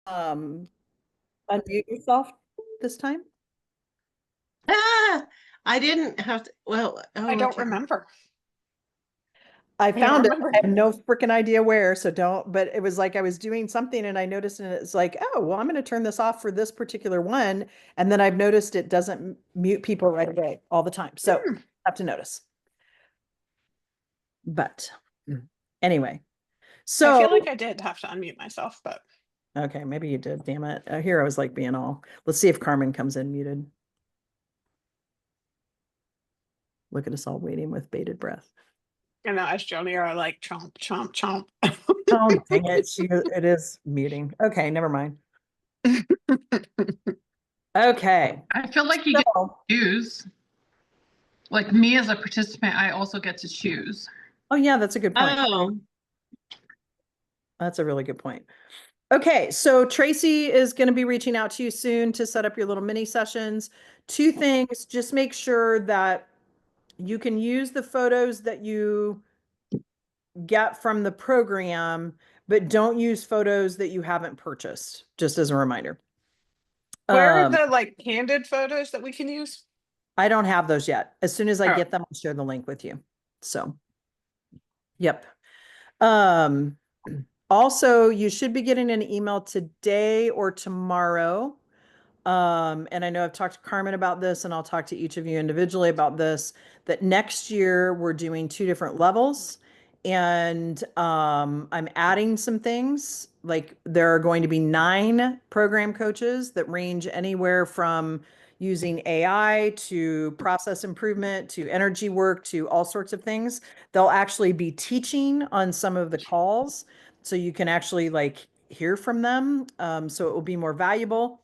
um, unmute yourself this time? Ah, I didn't have to. Well, I oh, don't okay. remember. I I don't found it. remember. I have no freaking idea where, so don't, but it was like I was doing something and I noticed and it's like, oh, well, I'm going to turn this off for this particular one. And then I've noticed it doesn't mute people right away all the time. So Hmm. have to notice. But anyway, I so feel like I did have to unmute myself, but okay, maybe you did. Damn it. Here I was like being all, let's see if Carmen comes in muted. Look at us all waiting with bated breath. you know, as Joni are like chomp, chomp, chomp. Oh, dang it. It is muting. Okay, never mind. Okay. I feel like you get to choose. Like me as a participant, I also get to choose. Oh, yeah, that's a good point. Oh, That's a really good point. Okay, so Tracy is going to be reaching out to you soon to set up your little mini sessions. Two things, just make sure that you can use the photos that you get from the program, but don't use photos that you haven't purchased, just as a reminder. Where are the like candid photos that we can use? I don't have those yet. As soon as I Oh. get them, I'll share the link with you. So, yep. Um, also, you should be getting an email today or tomorrow. And I know I've talked to Carmen about this, and I'll talk to each of you individually about this, that next year we're doing two different levels. And I'm adding some things. Like there are going to be 9 program coaches that range anywhere from using AI to process improvement to energy work to all sorts of things. They'll actually be teaching on some of the calls, so you can actually like hear from them. So it will be more valuable.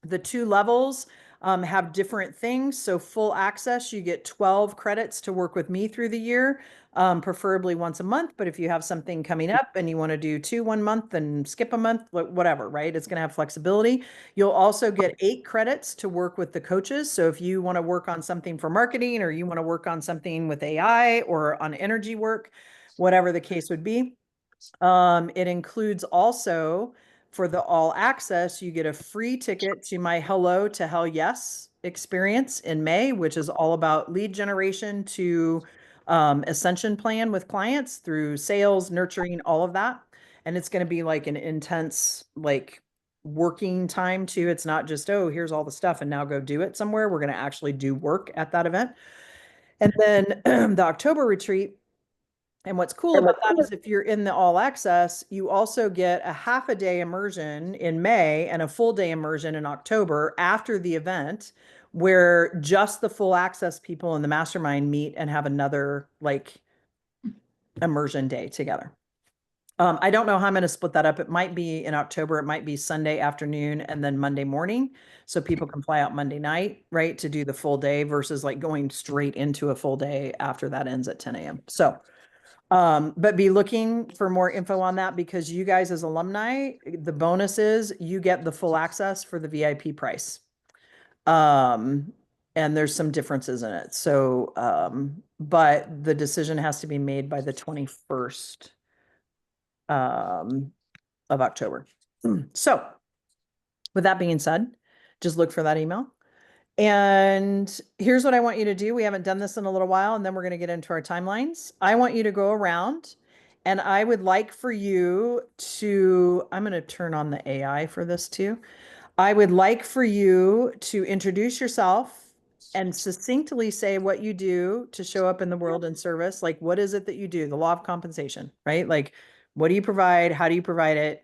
The 2 levels have different things. So full access, you get 12 credits to work with me through the year, preferably once a month. But if you have something coming up and you want to do 2 1 month and skip a month, whatever, right? It's going to have flexibility. You'll also get 8 credits to work with the coaches. So if you want to work on something for marketing, or you want to work on something with AI or on energy work, whatever the case would be. It includes also, for the all access, you get a free ticket to my Hello to Hell Yes experience in May, which is all about lead generation to ascension plan with clients through sales, nurturing, all of that. And it's going to be like an intense, like working time too. It's not just, oh, here's all the stuff and now go do it somewhere. We're going to actually do work at that event. And then the October retreat. And what's cool about that is if you're in the all access, you also get a half a day immersion in May and a full day immersion in October after the event, where just the full access people in the mastermind meet and have another like immersion day together. I don't know how I'm going to split that up. It might be in October. It might be Sunday afternoon and then Monday morning. So people can fly out Monday night, right, to do the full day versus like going straight into a full day after that ends at 10 a.m. So but be looking for more info on that, because you guys as alumni, the bonus is you get the full access for the VIP price. And there's some differences in it. So, but the decision has to be made by the 21st of October. So with that being said, just look for that email. And here's what I want you to do. We haven't done this in a little while, and then we're going to get into our timelines. I want you to go around, and I would like for you to, I'm going to turn on the AI for this too. I would like for you to introduce yourself and succinctly say what you do to show up in the world in service. Like, what is it that you do? The law of compensation, right? Like, what do you provide? How do you provide it,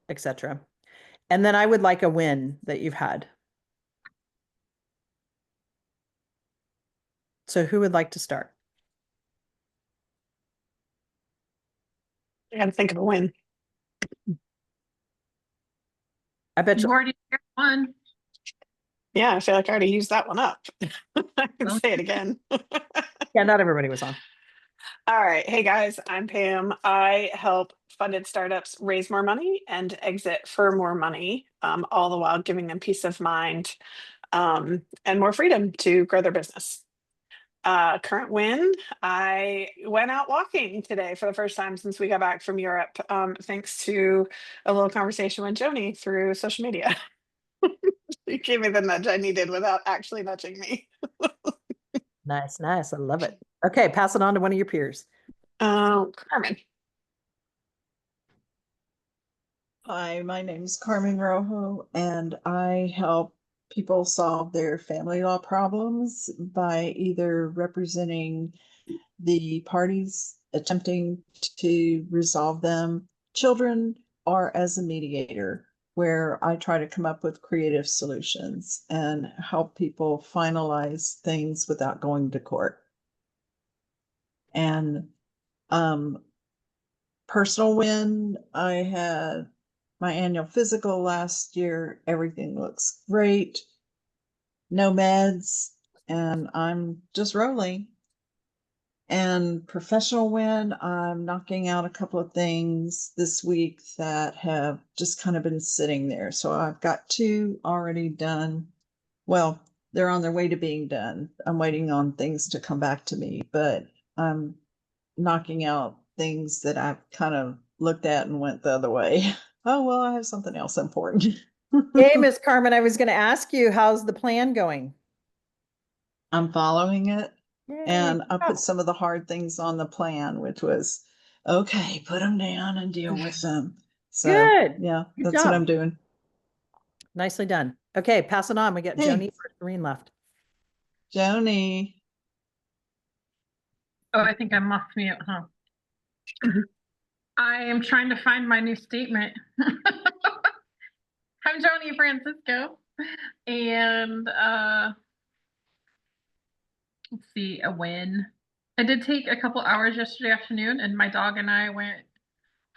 etc. And then I would like a win that you've had. So who would like to start? I gotta think of a win. I bet You you. already shared one. Yeah, I feel like I already used that one up. I can Well, say it again. Yeah, not everybody was on. All right. Hey guys, I'm Pam. I help funded startups raise more money and exit for more money, all the while giving them peace of mind and more freedom to grow their business. Current win. I went out walking today for the first time since we got back from Europe, thanks to a little conversation with Joni through social media. You gave me the nudge I needed without actually nudging me. Nice, nice. I love it. Okay, pass it on to one of your peers. Carmen. Hi, my name is Carmen Rojo, and I help people solve their family law problems by either representing the parties attempting to resolve them, children, or as a mediator, where I try to come up with creative solutions and help people finalize things without going to court. And personal win, I had my annual physical last year. Everything looks great. No meds, and I'm just rolling. And professional win, I'm knocking out a couple of things this week that have just kind of been sitting there. So I've got 2 already done. Well, they're on their way to being done. I'm waiting on things to come back to me, but I'm knocking out things that I've kind of looked at and went the other way. Oh, well, I have something else important. Hey, Miss Carmen, I was going to ask you, how's the plan going? I'm following it. Yay. And I put some of the hard things on the plan, which was, okay, put them down and deal with them. So, Good. yeah, Good that's what job. I'm doing. Nicely done. Okay, pass it on. We got Joni Thanks. or Doreen left. Joni. Oh, I think I'm off mute, huh? I am trying to find my new statement. I'm Joni Francisco, and let's see, a win. I did take a couple hours yesterday afternoon, and my dog and I went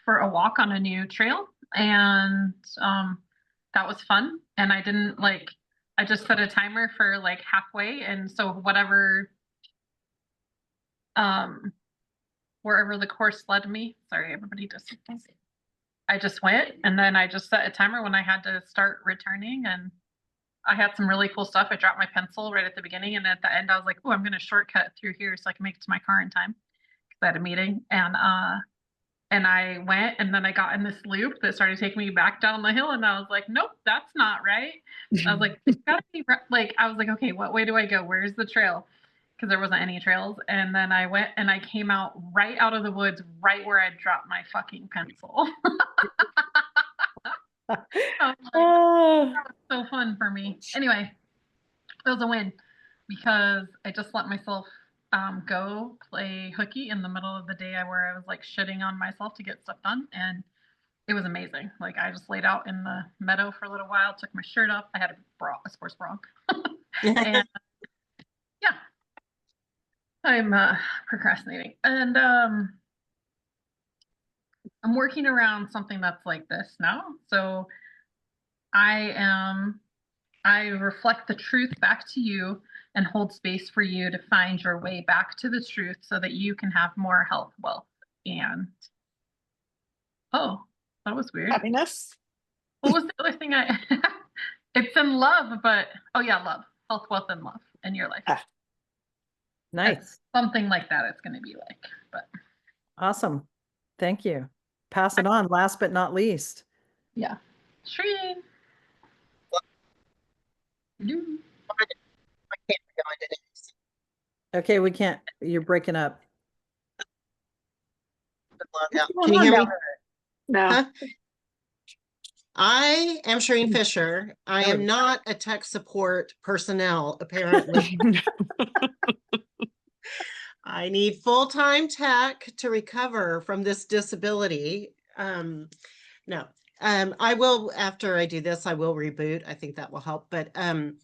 for a walk on a new trail, and that was fun. And I just set a timer for like halfway, and so wherever the course led me. Sorry, everybody does something. I just went, and then I just set a timer when I had to start returning, and I had some really cool stuff. I dropped my pencil right at the beginning, and at the end I was like, oh, I'm going to shortcut through here so I can make it to my car in time because I had a meeting. And I went, and then I got in this loop that started taking me back down the hill, and I was like, nope, that's not right. I was like, it's gotta be like, I was like, okay, what way do I go? Where's the trail? Because there wasn't any trails. And then I went, and I came out right out of the woods, right where I dropped my fucking pencil. Like, Oh, that was so fun for me. Anyway, it was a win because I just let myself go play hooky in the middle of the day where I was like shitting on myself to get stuff done, and it was amazing. Like I just laid out in the meadow for a little while, took my shirt off. I had a sports bra, and yeah, I'm procrastinating, and I'm working around something that's like this now. So I reflect the truth back to you and hold space for you to find your way back to the truth so that you can have more health, wealth, and oh, that was weird. Happiness. What was the other thing it's in love, but oh yeah, love, health, wealth, and love in your life. nice. Something like that it's going to be like, but Awesome. Thank you. Pass it on. Last but not least. yeah. Shreen. Okay, we can't. You're breaking up. Can you hear me? No. Huh? I am Shereen Fisher. I am not a tech support personnel, apparently. I need full-time tech to recover from this disability. No, I will, after I do this, I will reboot. I think that will help. But I'm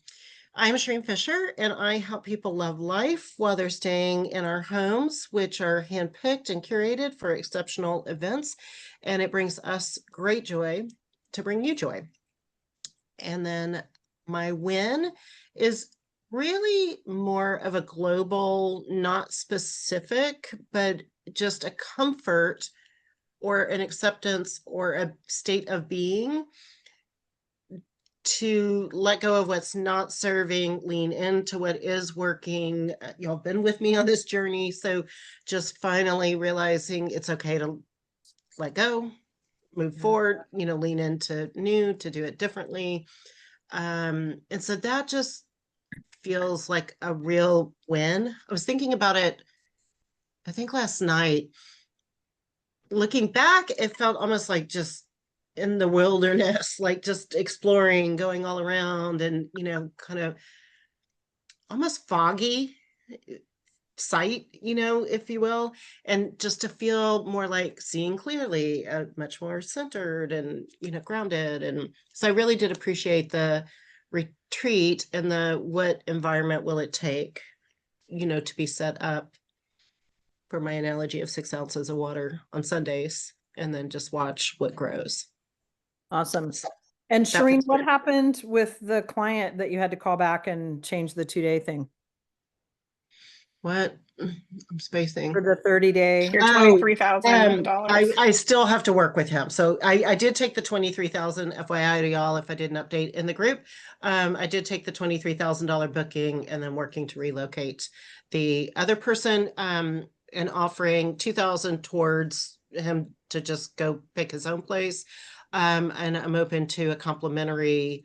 Shereen Fisher, and I help people love life while they're staying in our homes, which are handpicked and curated for exceptional events. And it brings us great joy to bring you joy. And then my win is really more of a global, not specific, but just a comfort or an acceptance or a state of being to let go of what's not serving, lean into what is working. Y'all been with me on this journey. So just finally realizing it's okay to let go, move forward, lean into new, to do it differently. And so that just feels like a real win. I was thinking about it, I think last night. Looking back, it felt almost like just in the wilderness, like just exploring, going all around, and kind of almost foggy sight, if you will, and just to feel more like seeing clearly, much more centered and grounded. And so I really did appreciate the retreat and the what environment will it take, to be set up, for my analogy of 6 ounces of water on Sundays, and then just watch what grows. Awesome. And That Shireen, feels what good. happened with the client that you had to call back and change the 2-day thing What? I'm spacing. for the 30-day? Your Oh, $23,000. I still have to work with him. So I did take the 23,000 FYI to y'all if I didn't update in the group. I did take the $23,000 booking and then working to relocate the other person, and offering 2,000 towards him to just go pick his own place. And I'm open to a complimentary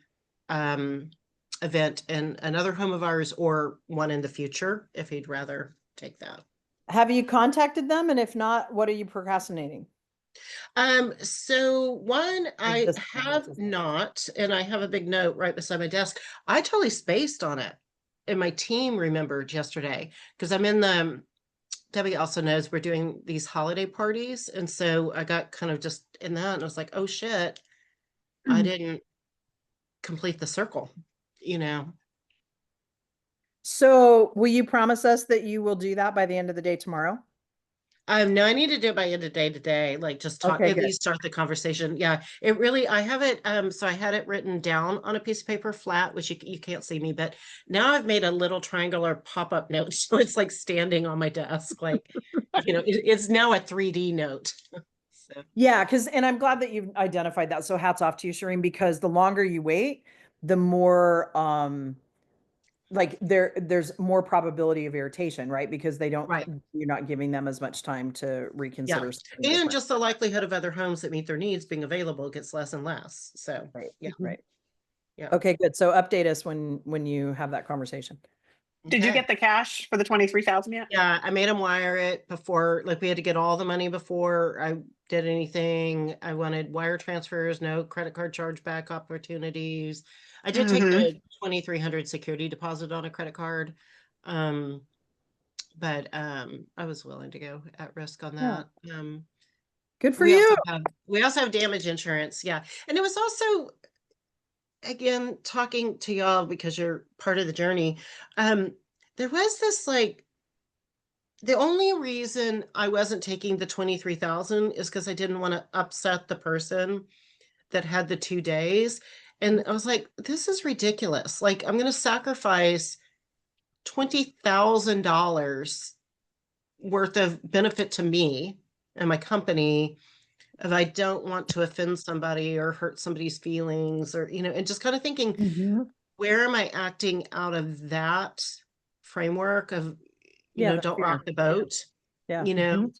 event in another home of ours or one in the future if he'd rather take that. Have you contacted them? And if not, what are you procrastinating? So one, I this- have not, and I have a big note right beside my desk. I totally spaced on it. And my team remembered yesterday because I'm in the, Debbie also knows we're doing these holiday parties. And so I got kind of just in that and I was like, oh shit, I didn't complete the circle, So will you promise us that you will do that by the end of the day tomorrow? No, I need to do it by end of day today, like just talk, Okay, at good. least start the conversation. Yeah, it really, I have it, so I had it written down on a piece of paper flat, which you can't see me, but now I've made a little triangular pop-up note. So it's like standing on my desk, like, it's now a 3D note. So, Yeah, and I'm glad that you've identified that. So hats off to you, Shireen, because the longer you wait, the more like there's more probability of irritation, right? Because right, you're not giving them as much time to yeah. reconsider something And different. just the likelihood of other homes that meet their needs being available gets less and less. So, Right. yeah. Right. Yeah. Okay, good. So update us when you have that conversation. Did you Okay. get the cash for the 23,000 yet? Yeah, I made him wire it before, like we had to get all the money before I did anything. I wanted wire transfers, no credit card chargeback opportunities. I did take the 2,300 security deposit on a credit card. But I was willing to go at risk on Yeah. that. Good for We you. also have damage insurance. Yeah. And it was also, again, talking to y'all because you're part of the journey. There was this like, the only reason I wasn't taking the 23,000 is because I didn't want to upset the person that had the 2 days. And I was like, this is ridiculous. Like, I'm going to sacrifice $20,000 worth of benefit to me and my company if I don't want to offend somebody or hurt somebody's feelings, or, and just kind of thinking, Mhm. where am I acting out of that framework of, Yeah, the don't fear. rock the boat? Yeah. And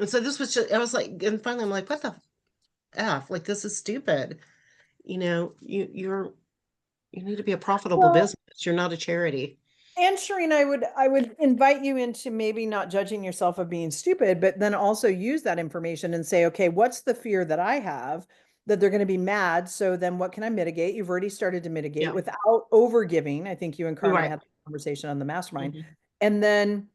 so this was just, I was like, and finally I'm like, what the F, like, this is stupid. You need to be a profitable Well, business. You're not a charity. and Shireen, I would invite you into maybe not judging yourself of being stupid, but then also use that information and say, okay, what's the fear that I have that they're going to be mad? So then what can I mitigate? You've already started to mitigate Yeah. without over giving. I think you and Carmen Right. had a conversation on the mastermind. Mhm. And then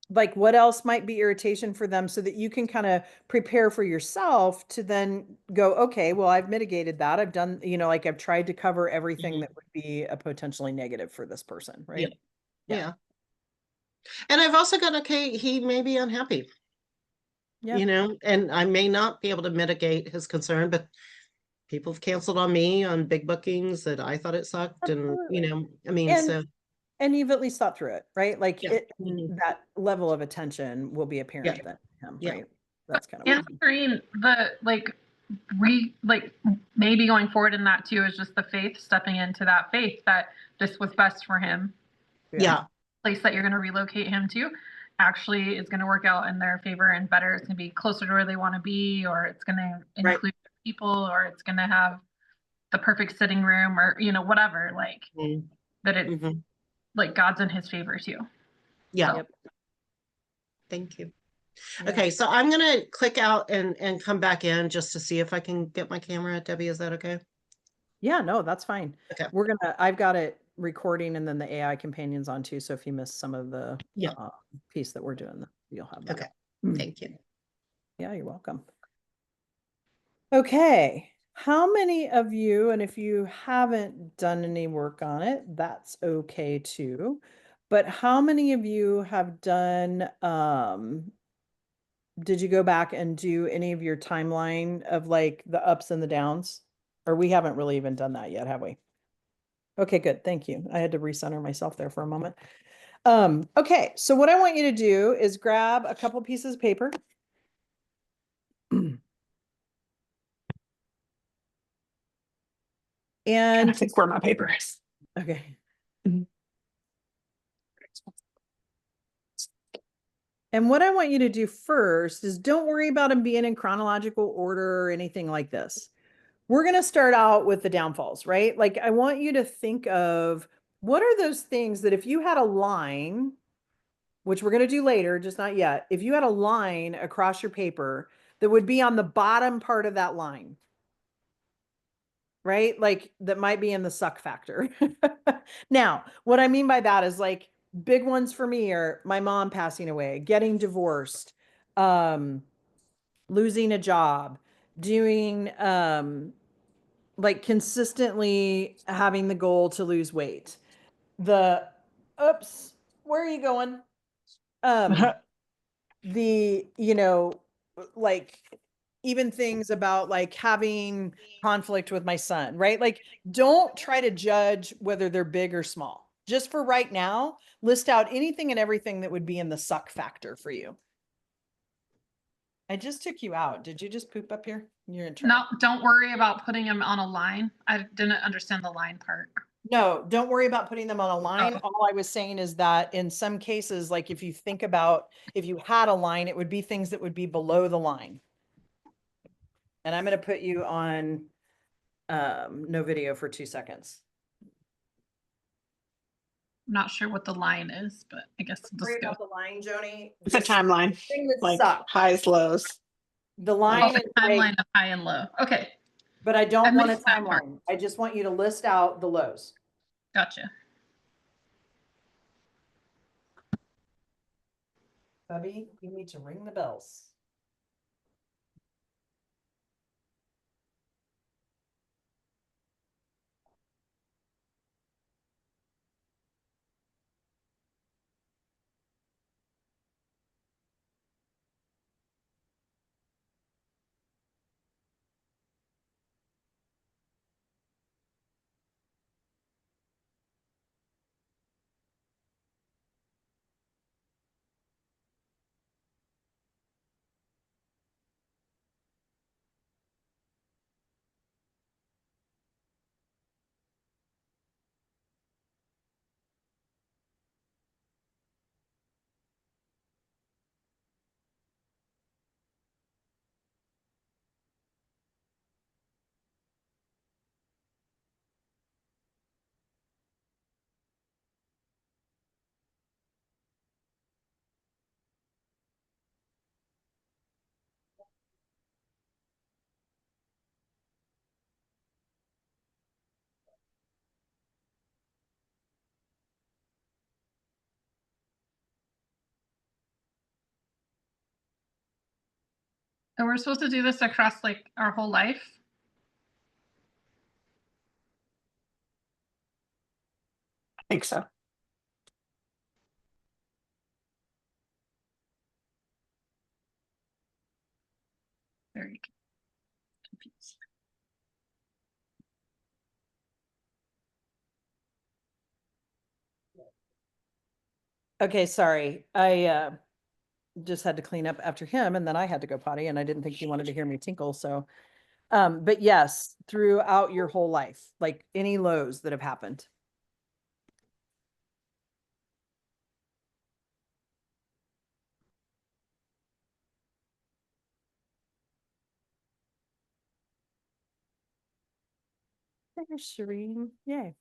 like what else might be irritation for them so that you can kind of prepare for yourself to then go, okay, well, I've mitigated that. I've done, like I've tried to cover everything Mhm. that would be a potentially negative for this person, Yeah. right? Yeah. And I've also got, okay, he may be unhappy, Yeah. and I may not be able to mitigate his concern, but people have canceled on me on big bookings that I thought it sucked. And, Absolutely. I mean, And so you've at least thought through it, right? Like yeah. Mhm. that level of attention will be Yeah. apparent then to him, Yeah. right? That's kind of And what. Green, maybe going forward in that too is just the faith, stepping into that faith that this was best for him. Yeah. Place that you're going to relocate him to actually is going to work out in their favor and better. It's going to be closer to where they want to be, or it's going to include people, or it's going to have the perfect sitting room, or whatever. Like that it's like God's in his favor too. Yeah. So. Yep. Thank you. Yeah. Okay, so I'm gonna click out and come back in just to see if I can get my camera. Debbie, is that okay? Yeah, no, that's fine. Okay. I've got it recording and then the AI companion's on too. So if you missed some of the piece that we're doing, you'll have that. Okay. Thank you. Yeah, you're welcome. Okay. How many of you, and if you haven't done any work on it, that's okay too. But how many of you have done, did you go back and do any of your timeline of like the ups and the downs? Or we haven't really even done that yet, have we? Okay, good. Thank you. I had to recenter myself there for a moment. Okay, so what I want you to do is grab a couple pieces of paper. And I think where my paper is. okay. And what I want you to do first is don't worry about them being in chronological order or anything like this. We're going to start out with the downfalls, right? Like I want you to think of what are those things that if you had a line, which we're going to do later, just not yet, if you had a line across your paper that would be on the bottom part of that line, right? Like that might be in the suck factor. Now, what I mean by that is like big ones for me are my mom passing away, getting divorced, losing a job, doing like consistently having the goal to lose weight. Oops, where are you going? Like even things about like having conflict with my son, right? Like don't try to judge whether they're big or small. Just for right now, list out anything and everything that would be in the suck factor for you. I just took you out. Did you just poop up here? You're in trouble. No, don't worry about putting him on a line. I didn't understand the line part. No, don't worry about putting them on a line. Oh. All I was saying is that in some cases, like if you think about, if you had a line, it would be things that would be below the line. And I'm going to put you on no video for 2 seconds. I'm not sure what the line is, but I guess we'll just go. The line, Joni. It's a timeline, Thing that like sucks. highs, lows. The line is Timeline like, of high and low. Okay, but I don't want a missed that part. timeline. I just want you to list out the lows. Gotcha. Bubby, you need to ring the bells. And we're supposed to do this across like our whole life. I think so. Very confused. Okay, sorry. I just had to clean up after him and then I had to go potty and I didn't think he wanted to hear me tinkle. So But yes, throughout your whole life, like any lows that have happened. There's Shireen. Yay.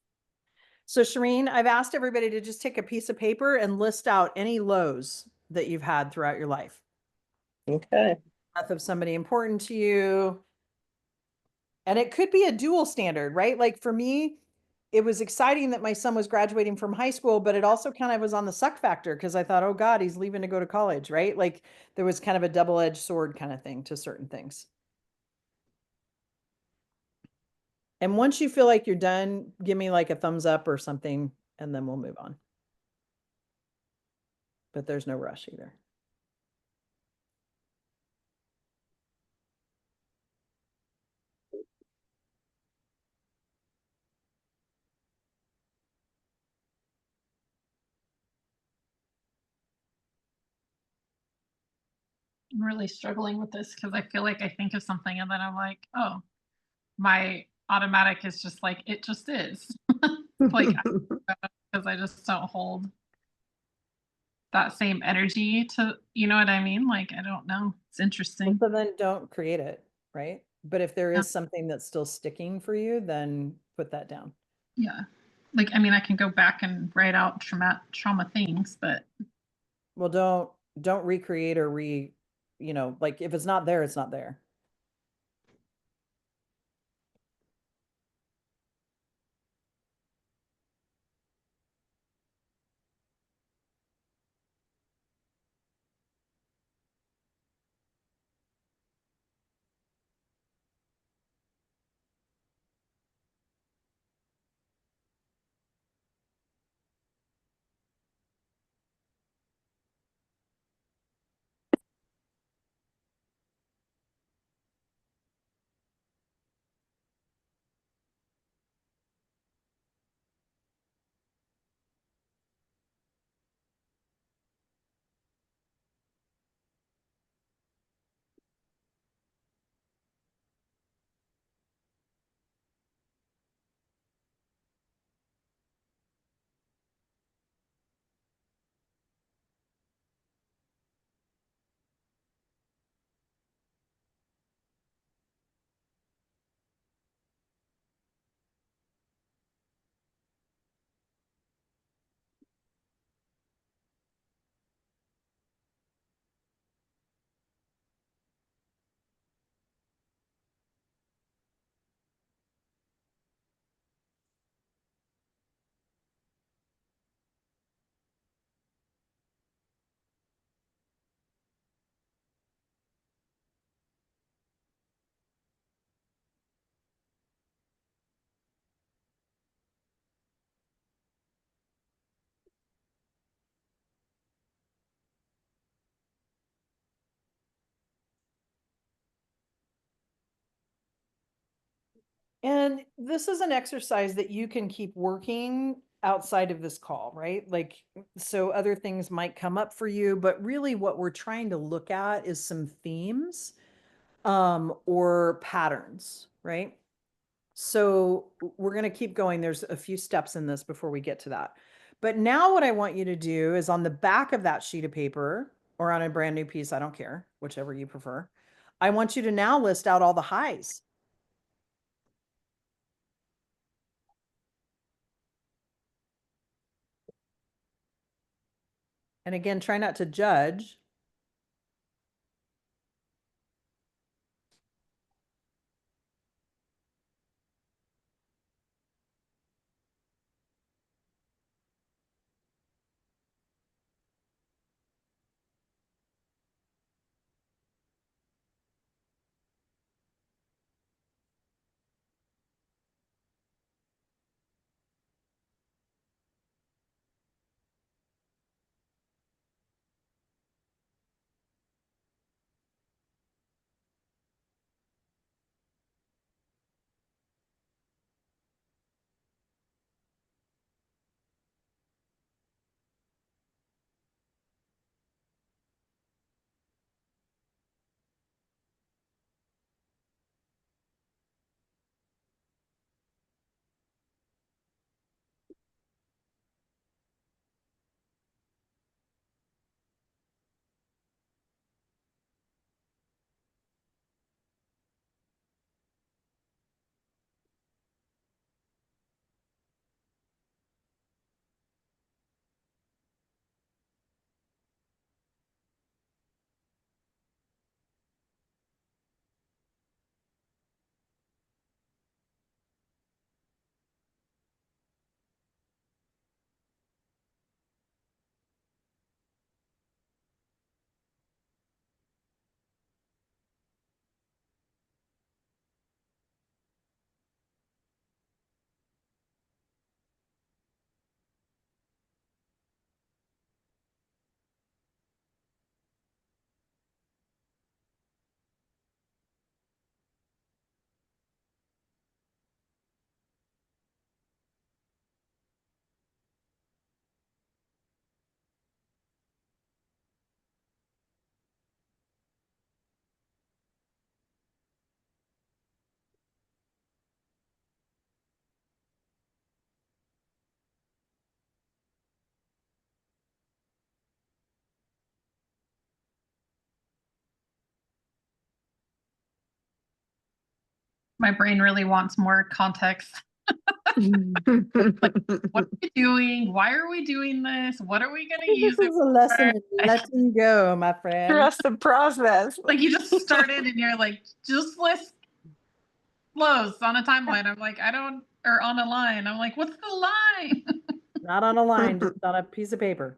So Shireen, I've asked everybody to just take a piece of paper and list out any lows that you've had throughout your life. Okay. Death of somebody important to you. And it could be a dual standard, right? Like for me, it was exciting that my son was graduating from high school, but it also kind of was on the suck factor because I thought, oh God, he's leaving to go to college, right? Like there was kind of a double-edged sword kind of thing to certain things. And once you feel like you're done, give me like a thumbs up or something, and then we'll move on. But there's no rush either. I'm really struggling with this because I feel like I think of something and then I'm like, oh, my automatic is just like, it just is. Like, because I just don't hold that same energy to, you know what I mean? Like, I don't know. It's interesting. So then don't create it, right? But if there Yeah. is something that's still sticking for you, then put that down. Yeah. Like, I mean, I can go back and write out trauma things, but Well, don't recreate or like if it's not there, it's not there. And this is an exercise that you can keep working outside of this call, right? Like, so other things might come up for you, but really what we're trying to look at is some themes, or patterns, right? So we're going to keep going. There's a few steps in this before we get to that. But now what I want you to do is on the back of that sheet of paper or on a brand new piece, I don't care, whichever you prefer. I want you to now list out all the highs. And again, try not to judge. My brain really wants more context. What are we doing? Why are we doing this? What are we going to use This it is a lesson for? in letting go, my friend. Trust the process. Like you just started and you're like, just list flows on a timeline. I'm like, I don't, or on a line. I'm like, what's the line? Not on a line, just on a piece of paper.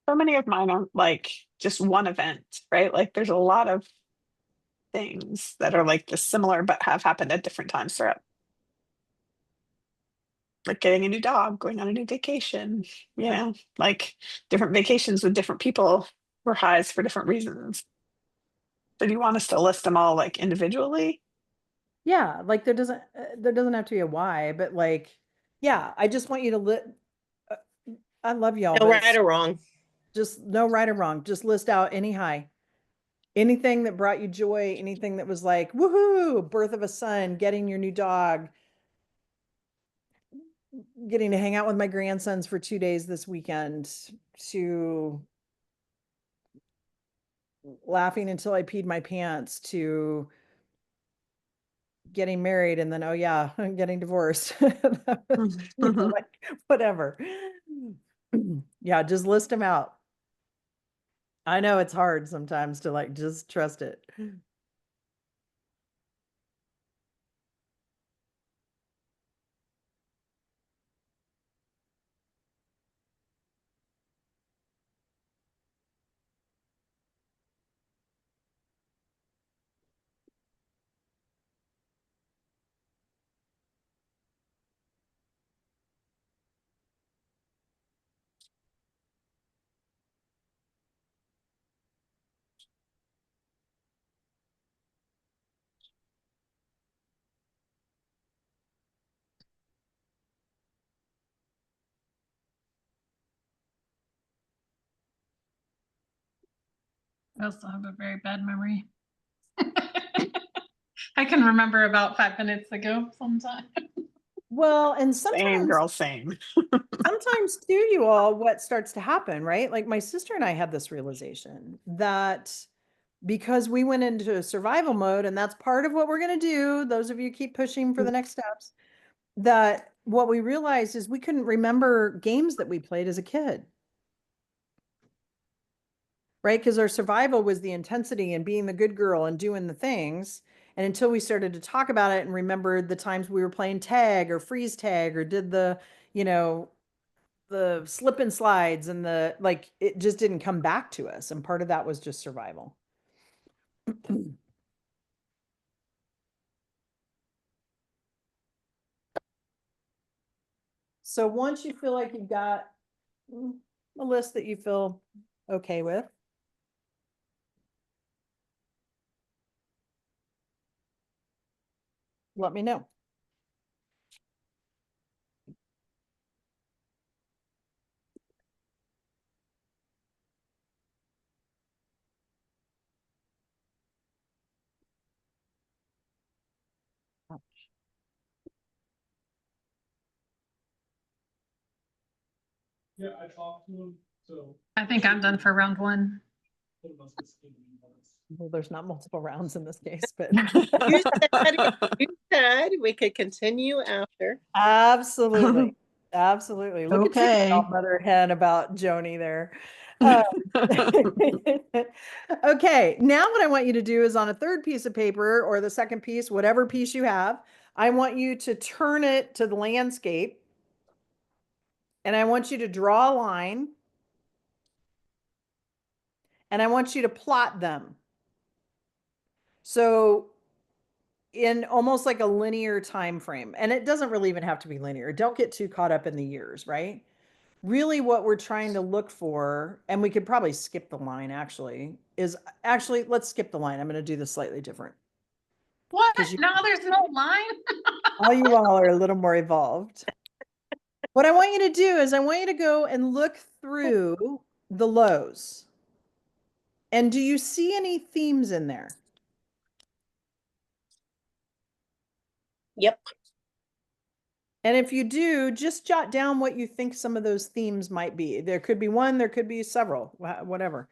So many of mine are like just one event, right? Like there's a lot of things that are like this similar but have happened at different times throughout. Like getting a new dog, going on a new vacation, you know, like different vacations with different people were highs for different reasons. So do you want us to list them all like individually? Yeah, like there doesn't have to be a why, but like, yeah, I just want you to uh, I love y'all, No but right or wrong. just no right or wrong. Just list out any high. Anything that brought you joy, anything that was like, woohoo, birth of a son, getting your new dog, getting to hang out with my grandsons for 2 days this weekend, to laughing until I peed my pants, to getting married and then, oh yeah, getting divorced. Like, whatever. Yeah, just list them out. I know it's hard sometimes to like just trust it. I also have a very bad memory. I can remember about 5 minutes ago sometimes. Well, and Same sometimes girl, same. sometimes too, you all, what starts to happen, right? Like my sister and I had this realization that because we went into survival mode, and that's part of what we're going to do, those of you keep pushing for the next steps, that what we realized is we couldn't remember games that we played as a kid. Right? Because our survival was the intensity and being the good girl and doing the things. And until we started to talk about it and remembered the times we were playing tag or freeze tag or did the, you know, the slip and slides and the like, it just didn't come back to us. And part of that was just survival. So once you feel like you've got a list that you feel okay with, let me know. Yeah, I talked to him, so. I think I'm done for round one. Well, there's not multiple rounds in this case, but You you said we could continue after. absolutely. Absolutely. Look at Okay. you, mother hen about Joni there. Okay, now what I want you to do is on a third piece of paper or the second piece, whatever piece you have, I want you to turn it to the landscape and I want you to draw a line and I want you to plot them. So in almost like a linear time frame, and it doesn't really even have to be linear. Don't get too caught up in the years, right? Really what we're trying to look for, and we could probably skip the line actually, is actually, let's skip the line. I'm going to do this slightly different. What? 'Cause you- Now there's no line? All you all are a little more evolved. What I want you to do is I want you to go and look through the lows. And do you see any themes in there? Yep. And if you do, just jot down what you think some of those themes might be. There could be one, there could be several, whatever.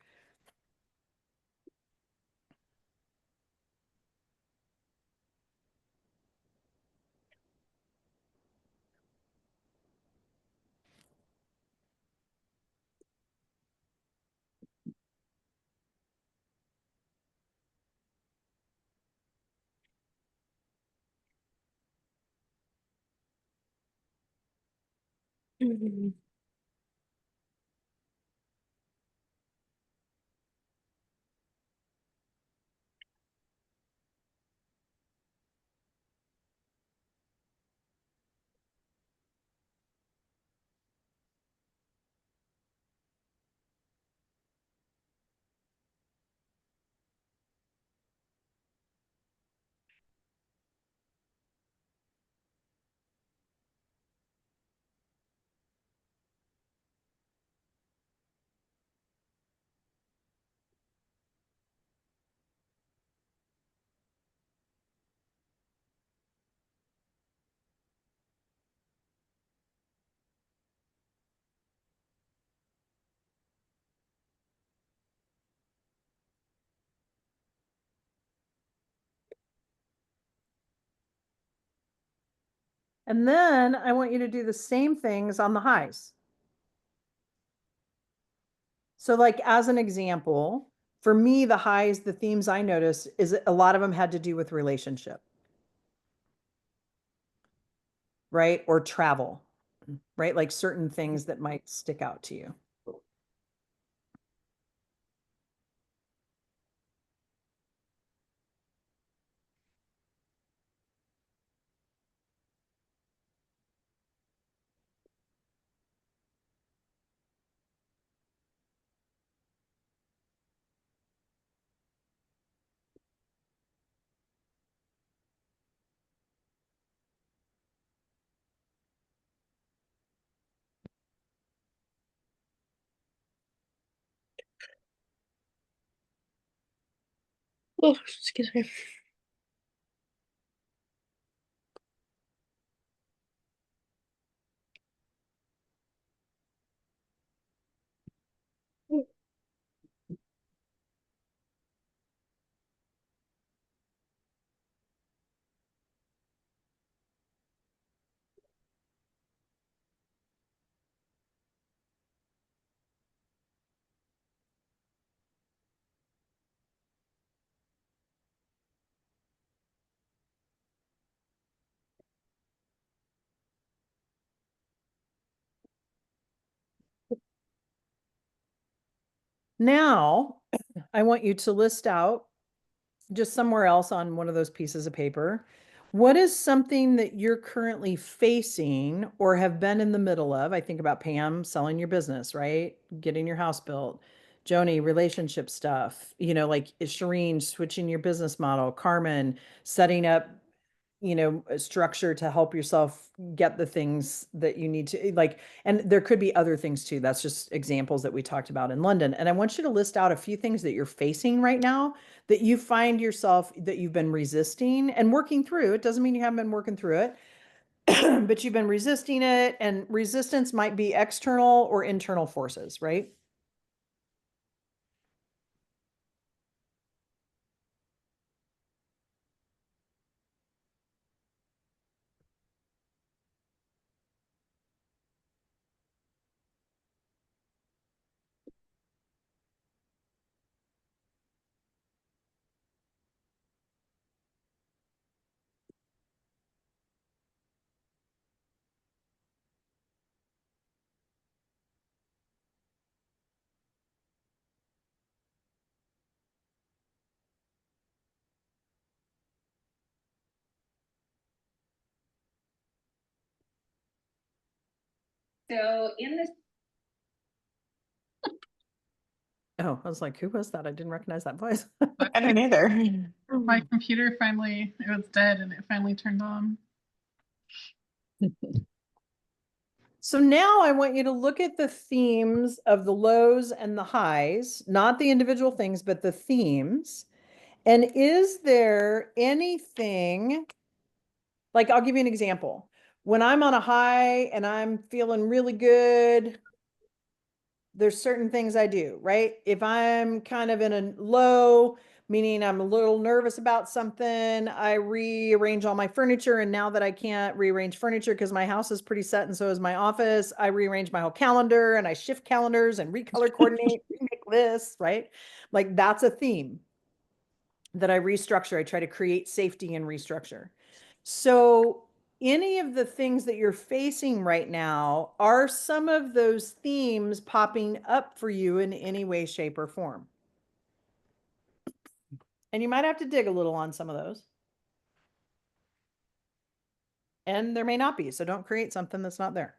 And then I want you to do the same things on the highs. So like as an example, for me, the highs, the themes I noticed is a lot of them had to do with relationship, right? Or travel, right? Like certain things that might stick out to you. Oh, excuse me. Now, I want you to list out just somewhere else on one of those pieces of paper. What is something that you're currently facing or have been in the middle of? I think about Pam selling your business, right? Getting your house built. Joni, relationship stuff, like Shireen switching your business model, Carmen setting up, a structure to help yourself get the things that you need to like, and there could be other things too. That's just examples that we talked about in London. And I want you to list out a few things that you're facing right now that you find yourself that you've been resisting and working through. It doesn't mean you haven't been working through it, but you've been resisting it. And resistance might be external or internal forces, right? So in this, Oh, I was like, who was that? I didn't recognize that voice. I don't either. My computer finally, it was dead and it finally turned on. So now I want you to look at the themes of the lows and the highs, not the individual things, but the themes. And is there anything, like I'll give you an example. when I'm on a high and I'm feeling really good, there's certain things I do, right? If I'm kind of in a low, meaning I'm a little nervous about something, I rearrange all my furniture. And now that I can't rearrange furniture because my house is pretty set and so is my office, I rearrange my whole calendar and I shift calendars and recolor coordinate, remake lists, right? Like that's a theme that I restructure. I try to create safety and restructure. So any of the things that you're facing right now, are some of those themes popping up for you in any way, shape, or form? And you might have to dig a little on some of those. And there may not be, so don't create something that's not there.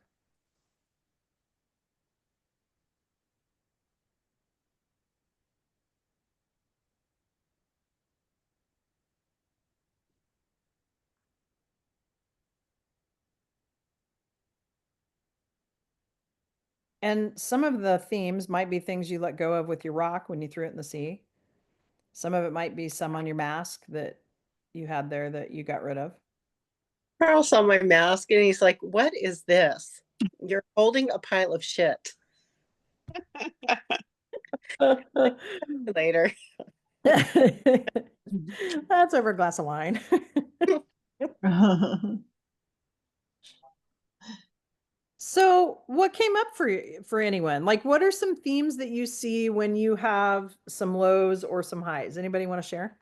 And some of the themes might be things you let go of with your rock when you threw it in the sea. Some of it might be some on your mask that you had there that you got rid of. Carl saw my mask and he's like, "What is this? You're holding a pile of shit." Later. That's over a glass of wine. So, what came up for anyone? Like, what are some themes that you see when you have some lows or some highs? Anybody want to share?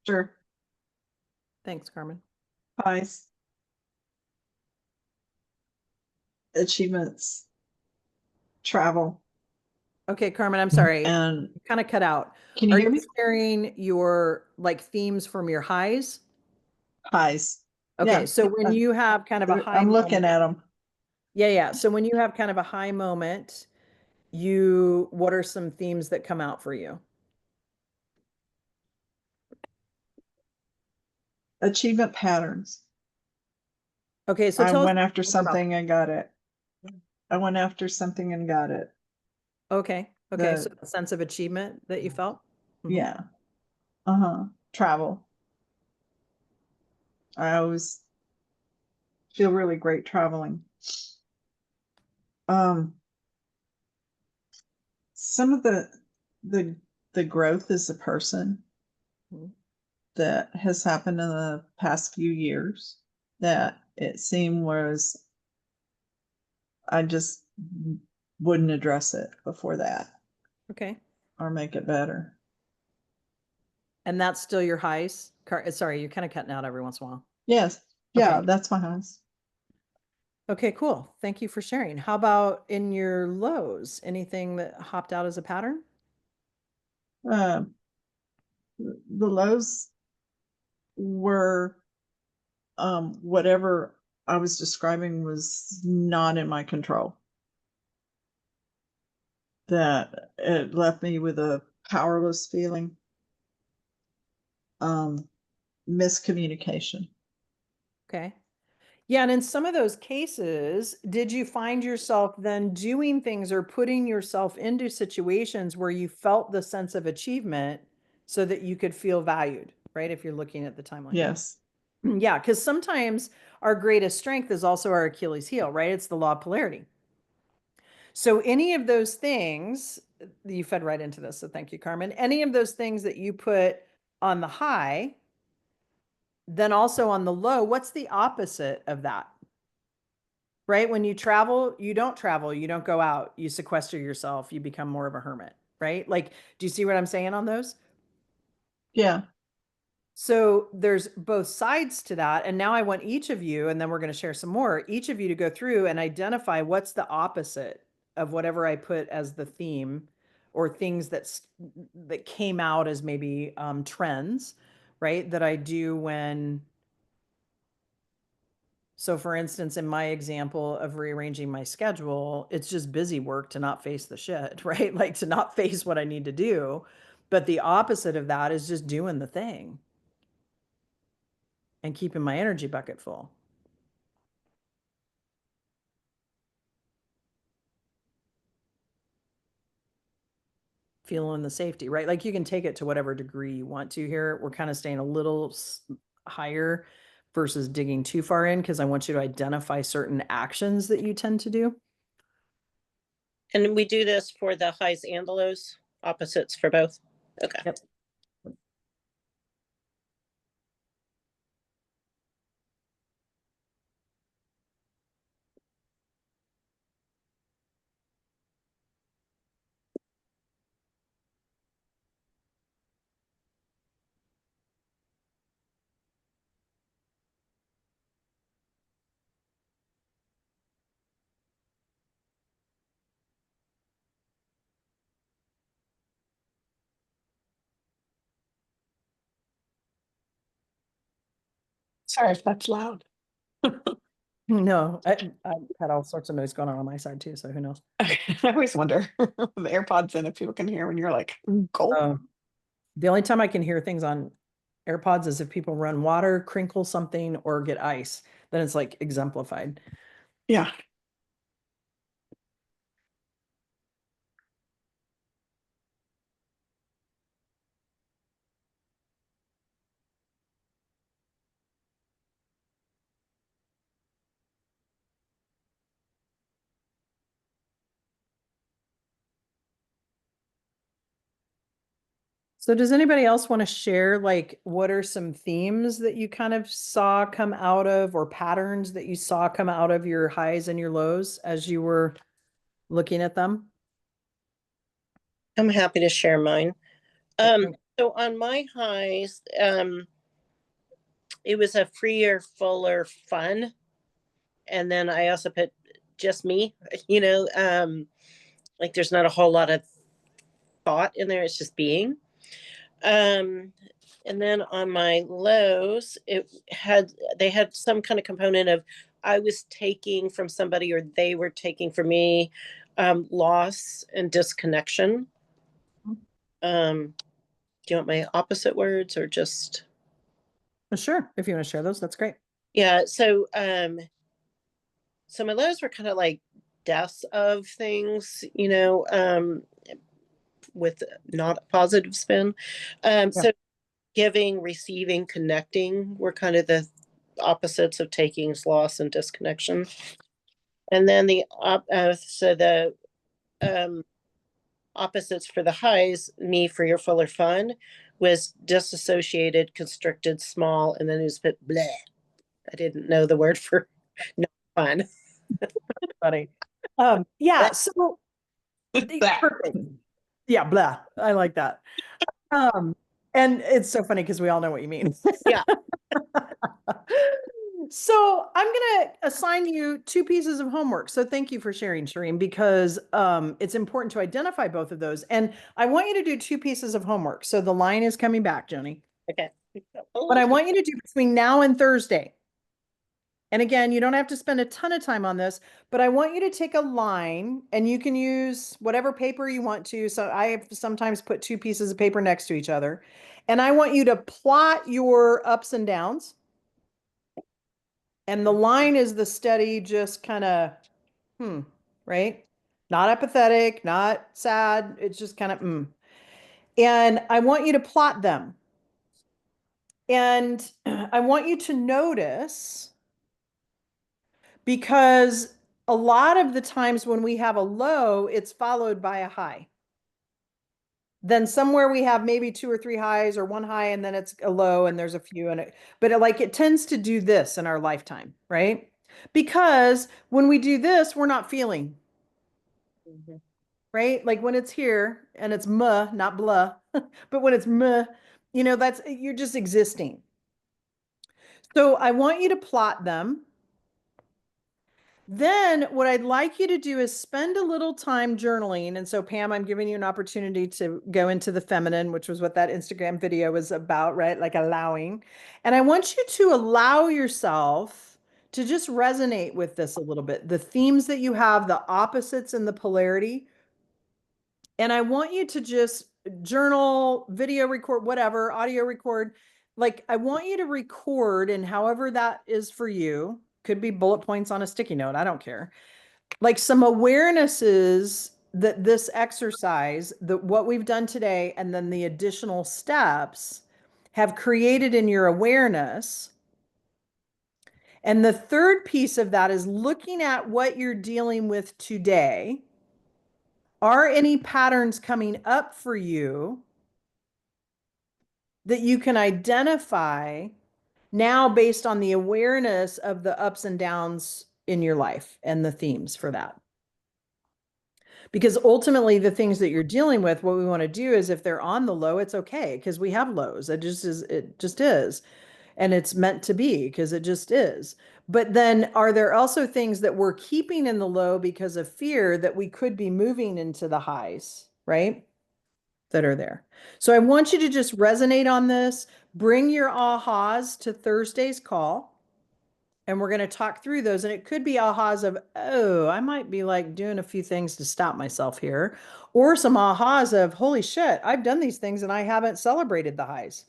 Sure. Thanks, Carmen. Highs. Achievements. Travel. Okay, Carmen, I'm sorry. And You kind of cut out. can you Are hear you me? sharing your like themes from your highs? Highs. Okay, Yeah. so when you have kind of a high I'm looking moment, at them. yeah. So when you have kind of a high moment, what are some themes that come out for you? Achievement patterns. Okay, so I tell us went after more about something and got it. I went after something and got it. Okay. So The a sense of achievement that you felt? Mhm. yeah. Uh-huh. Travel. I always feel really great traveling. Um, some of the the growth as a person Mhm. that has happened in the past few years that it seemed was I just wouldn't address it before that Okay. or make it better. And that's still your highs? Sorry, you're kind of cutting out every once in a while. Yes. Yeah, Okay. that's my house. Okay, cool. Thank you for sharing. How about in your lows? Anything that hopped out as a pattern? Um, the lows were whatever I was describing was not in my control. That it left me with a powerless feeling. Miscommunication. Okay. Yeah, and in some of those cases, did you find yourself then doing things or putting yourself into situations where you felt the sense of achievement so that you could feel valued, right? If you're looking at the timeline. Yes. Yeah, because sometimes our greatest strength is also our Achilles heel, right? It's the law of polarity. So any of those things, you fed right into this, so thank you, Carmen. Any of those things that you put on the high, then also on the low, what's the opposite of that? Right? When you travel, you don't travel, you don't go out, you sequester yourself, you become more of a hermit, right? Like, do you see what I'm saying on those? Yeah. So there's both sides to that. And now I want each of you, and then we're going to share some more, each of you to go through and identify what's the opposite of whatever I put as the theme or things that came out as maybe trends, right? That I do when, so for instance, in my example of rearranging my schedule, it's just busy work to not face the shit, right? Like to not face what I need to do. But the opposite of that is just doing the thing and keeping my energy bucket full. Feeling the safety, right? Like you can take it to whatever degree you want to here. We're kind of staying a little higher versus digging too far in, because I want you to identify certain actions that you tend to do. And we do this for the highs and the lows, opposites for both. Okay. Yep. Sorry if that's loud. No, I had all sorts of noise going on my side too, so who knows? I always wonder with the AirPods in if people can hear when you're like, gulp. The only time I can hear things on AirPods is if people run water, crinkle something, or get ice. Then it's like exemplified. Yeah. So does anybody else want to share, like, what are some themes that you kind of saw come out of, or patterns that you saw come out of your highs and your lows as you were looking at them? I'm happy to share mine. Okay. So on my highs, it was a freer, fuller fun. And then I also put just me, like there's not a whole lot of thought in there. It's just being. And then on my lows, they had some kind of component of I was taking from somebody or they were taking from me, loss and disconnection. Do you want my opposite words or just? Sure, if you want to share those, that's great. Yeah. So my lows were kind of like deaths of things, with not a positive spin. So giving, receiving, connecting were kind of the opposites of takings, loss, and disconnection. And then the opposites for the highs, me for your fuller fun, was disassociated, constricted, small, and then it was a bit bleh. I didn't know the word for no fun. Funny. Yeah, so perfect. Yeah, blah. I like that. And it's so funny because we all know what you mean. Yeah. So I'm gonna assign you 2 pieces of homework. So thank you for sharing, Shireen, because it's important to identify both of those. And I want you to do 2 pieces of homework. So the line is coming back, Joni. Okay. What I want you to do between now and Thursday. And again, you don't have to spend a ton of time on this, but I want you to take a line, and you can use whatever paper you want to. So I have sometimes put 2 pieces of paper next to each other. And I want you to plot your ups and downs. And the line is the steady, just kind of, right? Not apathetic, not sad. It's just kind of, And I want you to plot them. And I want you to notice, because a lot of the times when we have a low, it's followed by a high. Then somewhere we have maybe 2 or 3 highs, or 1 high, and then it's a low, and there's a few in it. But it tends to do this in our lifetime, right? Because when we do this, we're not feeling, right? Like when it's here and it's muh, not blah, but when it's muh, you're just existing. So I want you to plot them. Then what I'd like you to do is spend a little time journaling. And so, Pam, I'm giving you an opportunity to go into the feminine, which was what that Instagram video was about, right? Like allowing. And I want you to allow yourself to just resonate with this a little bit. The themes that you have, the opposites and the polarity. And I want you to just journal, video record, whatever, audio record. Like, I want you to record, and however that is for you, could be bullet points on a sticky note. I don't care. Like some awarenesses that this exercise, that what we've done today, and then the additional steps have created in your awareness. And the third piece of that is looking at what you're dealing with today. Are any patterns coming up for you that you can identify now based on the awareness of the ups and downs in your life and the themes for that? Because ultimately the things that you're dealing with, what we want to do is if they're on the low, it's okay because we have lows. It just is. And it's meant to be because it just is. But then are there also things that we're keeping in the low because of fear that we could be moving into the highs, right? That are there. So I want you to just resonate on this, bring your ahas to Thursday's call. And we're going to talk through those. And it could be ahas of, oh, I might be like doing a few things to stop myself here. Or some ahas of, holy shit, I've done these things and I haven't celebrated the highs.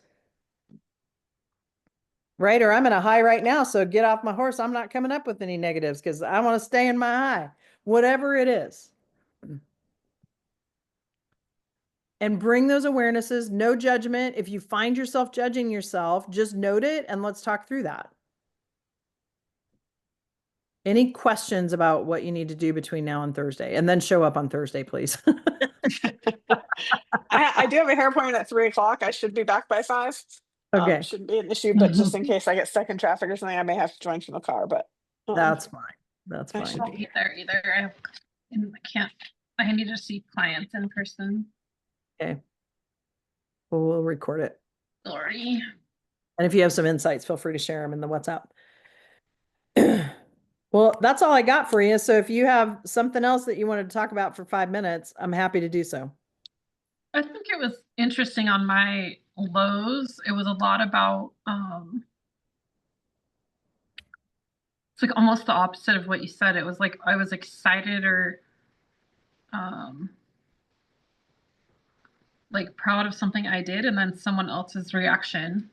Right? Or I'm in a high right now. So get off my horse. I'm not coming up with any negatives because I want to stay in my high, whatever it is. And bring those awarenesses, no judgment. If you find yourself judging yourself, just note it and let's talk through that. Any questions about what you need to do between now and Thursday? And then show up on Thursday, please. I do have a hair appointment at 3:00. I should be back by 5. Okay. Shouldn't be an issue, but just in case I get stuck in traffic or something, I may have to join from the car, but That's fine. That's I fine. should be. Either. I need to see clients in person. Okay. Well, we'll record it. Sorry. And if you have some insights, feel free to share them in the WhatsApp. Well, that's all I got for you. So if you have something else that you wanted to talk about for 5 minutes, I'm happy to do so. I think it was interesting on my lows. It was a lot about it's like almost the opposite of what you said. It was like I was excited or like proud of something I did, and then someone else's reaction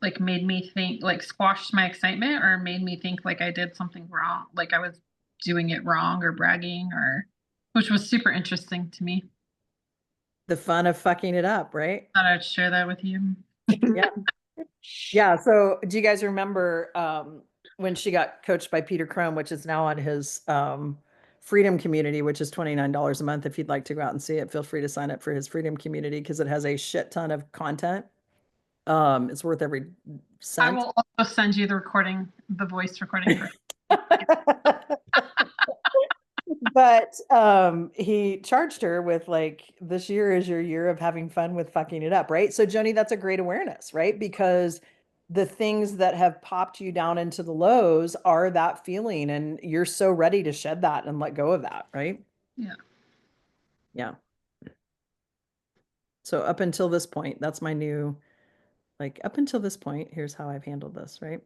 like made me think, like squashed my excitement or made me think like I did something wrong, like I was doing it wrong or bragging, or which was super interesting to me. The fun of fucking it up, right? Thought I'd share that with you. Yeah. Yeah. So do you guys remember when she got coached by Peter Crone, which is now on his Freedom Community, which is $29 a month. If you'd like to go out and see it, feel free to sign up for his Freedom Community because it has a shit ton of content. It's worth every cent. I will also send you the recording, the voice recording for But he charged her with like, this year is your year of having fun with fucking it up, right? So Joni, that's a great awareness, right? Because the things that have popped you down into the lows are that feeling, and you're so ready to shed that and let go of that, right? Yeah. Yeah. So up until this point, that's my new, like up until this point, here's how I've handled this, right?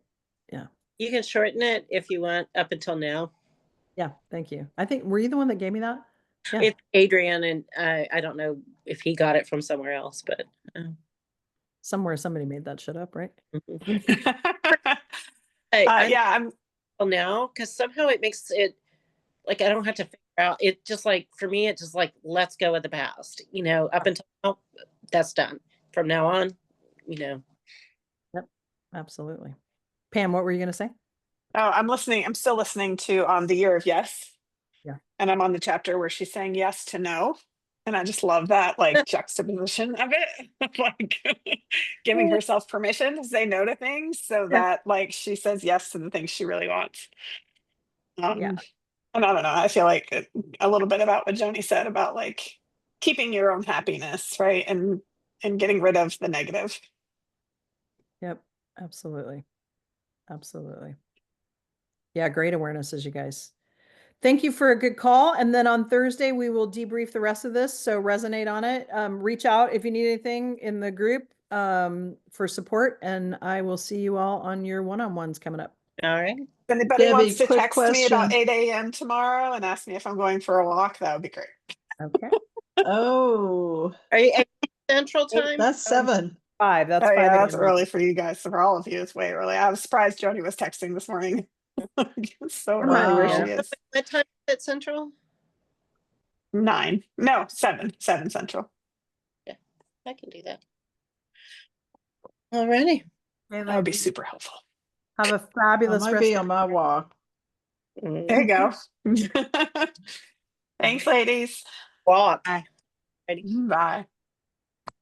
Yeah. You can shorten it if you want up until now. Yeah. Thank you. I think, were you the one that gave me that? Yeah. It's Adrian, and I don't know if he got it from somewhere else, but Somewhere somebody made that shit up, right? I'm Yeah, I'm till now because somehow it makes it like I don't have to figure out. It just like for me, it just like let's go with the past. You know, up until now, that's done. From now on, you know. Yep. Absolutely. Pam, what were you going to say? Oh, I'm listening. I'm still listening to the Year of Yes. Yeah. And I'm on the chapter where she's saying yes to no. And I just love that like juxtaposition of it. Like giving herself permission to say no to things so that like she says yes to the things she really wants. Yeah. And I don't know, I feel like a little bit about what Joni said about like keeping your own happiness, right? And getting rid of the negative. Yep. Absolutely. Absolutely. Yeah. Great awarenesses, you guys. Thank you for a good call. And then on Thursday, we will debrief the rest of this. So resonate on it. Reach out if you need anything in the group for support. And I will see you all on your one-on-ones coming up. All right. If anybody Debbie, wants to quick text me about question. 8 a.m. tomorrow and ask me if I'm going for a walk, that would be great. Okay. Oh, Are you at Central Time? that's 7. 5. That's Oh 5 yeah, that's a.m. early for you guys. So for all of you, it's way early. I was surprised Joni was texting this morning. It's so early where Wow. she is. What time is it Central? 9. No, 7. 7 Central. I can do that. Alrighty. That would be super helpful. Have a I fabulous might rest. be on my walk. There you go. Thanks, ladies. Walk. Bye. Ready. Bye.